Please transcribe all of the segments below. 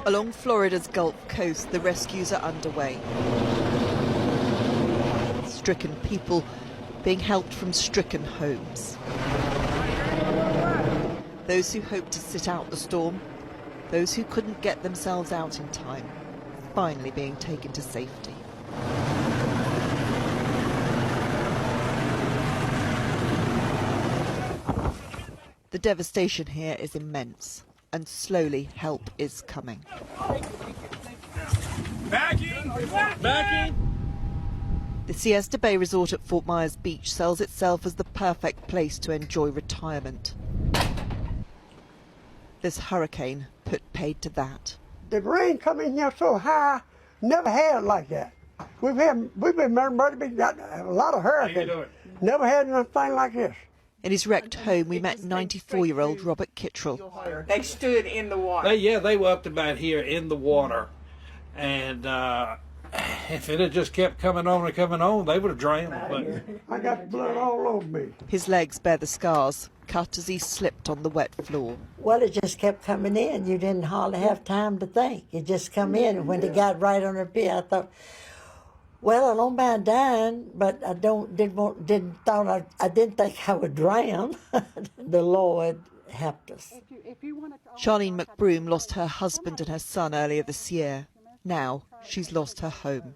Along Florida's Gulf Coast, the rescues are underway. Stricken people being helped from stricken homes. Those who hoped to sit out the storm, those who couldn't get themselves out in time, finally being taken to safety. The devastation here is immense, and slowly help is coming. Backing! The Siesta Bay Resort at Fort Myers Beach sells itself as the perfect place to enjoy retirement. This hurricane put paid to that. The rain come in here so high, never had it like that. We've been got a lot of hurricanes. Never had anything like this. In his wrecked home, we met 94-year-old Robert Kittrell. They stood in the water. They were up to about here in the water. And if it had just kept coming on and coming on, they would have drowned. But I got blood all over me. His legs bear the scars, cut as he slipped on the wet floor. Well, it just kept coming in. You didn't hardly have time to think. It just come in, and when it got right on her feet, I thought, well, I don't mind dying, but I didn't think I would drown. The Lord helped us. Charlene McBroom lost her husband and her son earlier this year. Now she's lost her home.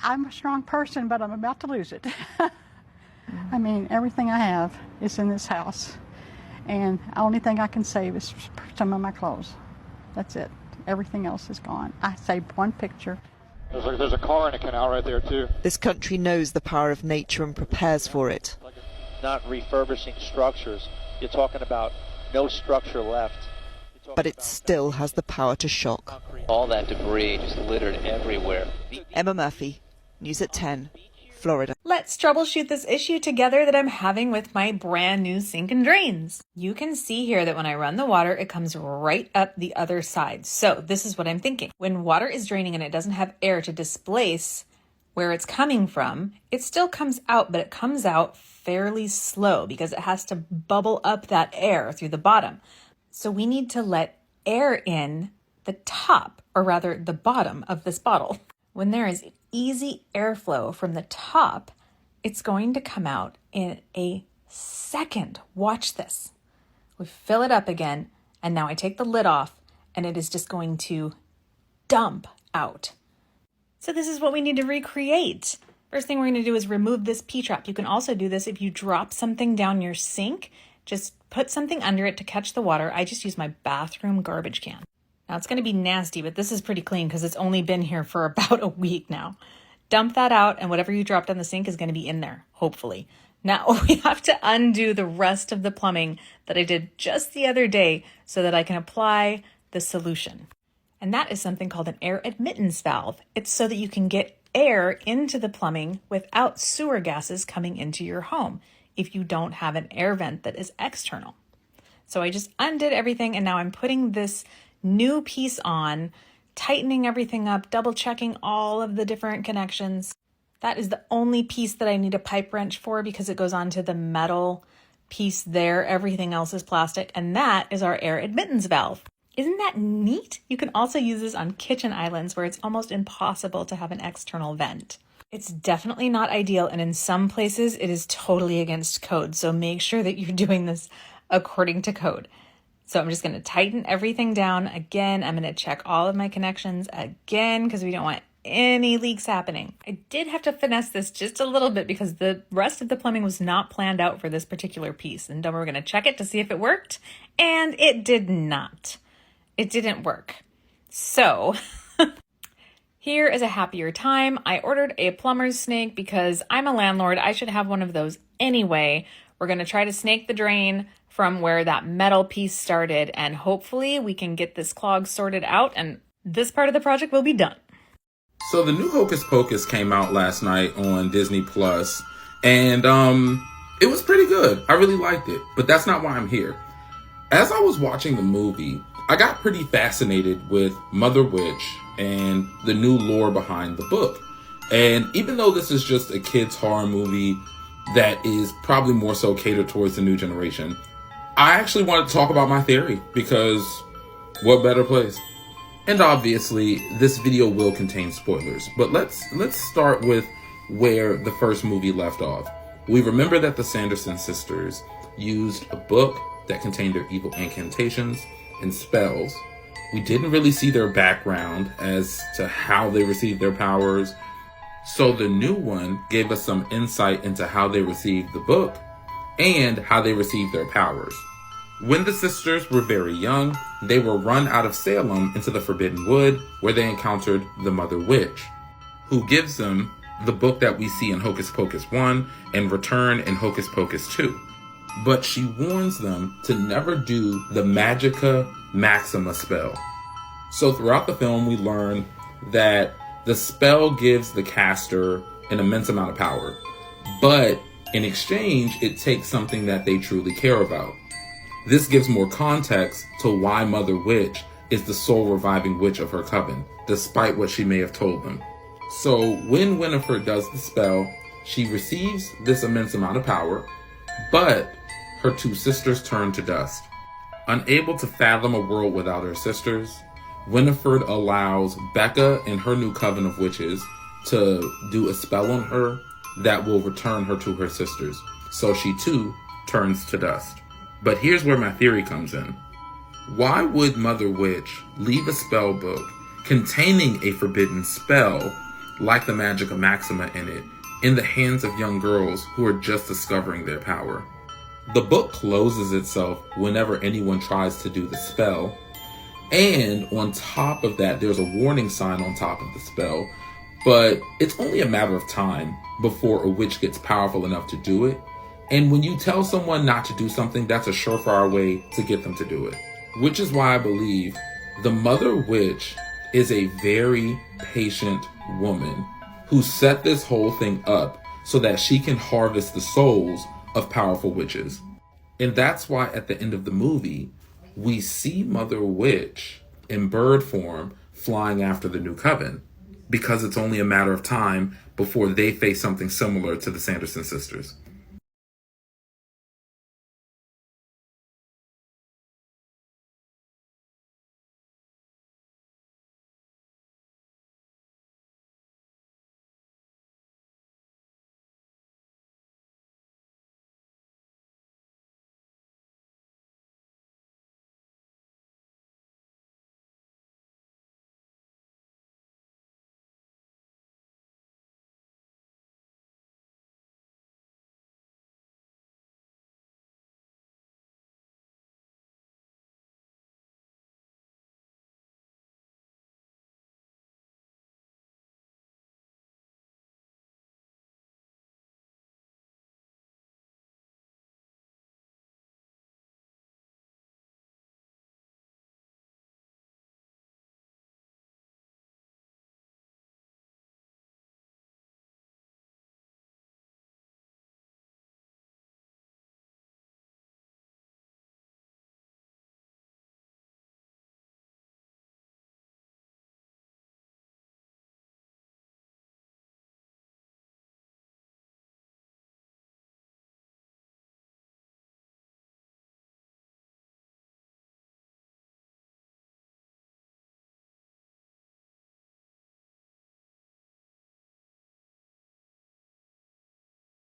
I'm a strong person, but I'm about to lose it. I mean, everything I have is in this house, and the only thing I can save is some of my clothes. That's it. Everything else is gone. I saved one picture. There's a car in a canal right there, too. This country knows the power of nature and prepares for it. Not refurbishing structures. You're talking about no structure left. But it still has the power to shock. All that debris just littered everywhere. Emma Murphy, News at 10, Florida. Let's troubleshoot this issue together that I'm having with my brand new sink and drains. You can see here that when I run the water, it comes right up the other side. So this is what I'm thinking. When water is draining and it doesn't have air to displace where it's coming from, it still comes out, but it comes out fairly slow because it has to bubble up that air through the bottom. So we need to let air in the top, or rather the bottom of this bottle. When there is easy airflow from the top, it's going to come out in a second. Watch this. We fill it up again, and now I take the lid off, and it is just going to dump out. So this is what we need to recreate. First thing we're going to do is remove this P-trap. You can also do this if you drop something down your sink. Just put something under it to catch the water. I just use my bathroom garbage can. Now it's going to be nasty, but this is pretty clean because it's only been here for about a week now. Dump that out, and whatever you dropped on the sink is going to be in there, hopefully. Now we have to undo the rest of the plumbing that I did just the other day so that I can apply the solution. And that is something called an air admittance valve. It's so that you can get air into the plumbing without sewer gases coming into your home if you don't have an air vent that is external. So I just undid everything, and now I'm putting this new piece on, tightening everything up, double checking all of the different connections. That is the only piece that I need a pipe wrench for because it goes onto the metal piece there. Everything else is plastic, and that is our air admittance valve. Isn't that neat? You can also use this on kitchen islands where it's almost impossible to have an external vent. It's definitely not ideal, and in some places it is totally against code, so make sure that you're doing this according to code. So I'm just going to tighten everything down again. I'm going to check all of my connections again because we don't want any leaks happening. I did have to finesse this just a little bit because the rest of the plumbing was not planned out for this particular piece, and then we're going to check it to see if it worked, and it did not. It didn't work. So here is a happier time. I ordered a plumber's snake because I'm a landlord. I should have one of those anyway. We're going to try to snake the drain from where that metal piece started, and hopefully we can get this clog sorted out and this part of the project will be done. So the new Hocus Pocus came out last night on Disney Plus, and it was pretty good. I really liked it, but that's not why I'm here. As I was watching the movie, I got pretty fascinated with Mother Witch and the new lore behind the book. And even though this is just a kid's horror movie that is probably more so catered towards the new generation, I actually wanted to talk about my theory because what better place? And obviously, this video will contain spoilers, but let's start with where the first movie left off. We remember that the Sanderson sisters used a book that contained their evil incantations and spells. We didn't really see their background as to how they received their powers, so the new one gave us some insight into how they received the book and how they received their powers. When the sisters were very young, they were run out of Salem into the Forbidden Wood, where they encountered the Mother Witch, who gives them the book that we see in Hocus Pocus 1 and Return in Hocus Pocus 2. But she warns them to never do the Magica Maxima spell. So throughout the film, we learn that the spell gives the caster an immense amount of power, but in exchange, it takes something that they truly care about. This gives more context to why Mother Witch is the sole reviving witch of her coven, despite what she may have told them. So when Winifred does the spell, she receives this immense amount of power, but her two sisters turn to dust. Unable to fathom a world without her sisters, Winifred allows Becca and her new coven of witches to do a spell on her that will return her to her sisters. So she too turns to dust. But here's where my theory comes in. Why would Mother Witch leave a spell book containing a forbidden spell like the Magica Maxima in it in the hands of young girls who are just discovering their power? The book closes itself whenever anyone tries to do the spell, and on top of that, there's a warning sign on top of the spell, but it's only a matter of time before a witch gets powerful enough to do it. And when you tell someone not to do something, that's a surefire way to get them to do it. Which is why I believe the Mother Witch is a very patient woman who set this whole thing up so that she can harvest the souls of powerful witches. And that's why at the end of the movie, we see Mother Witch in bird form flying after the new coven, because it's only a matter of time before they face something similar to the Sanderson sisters.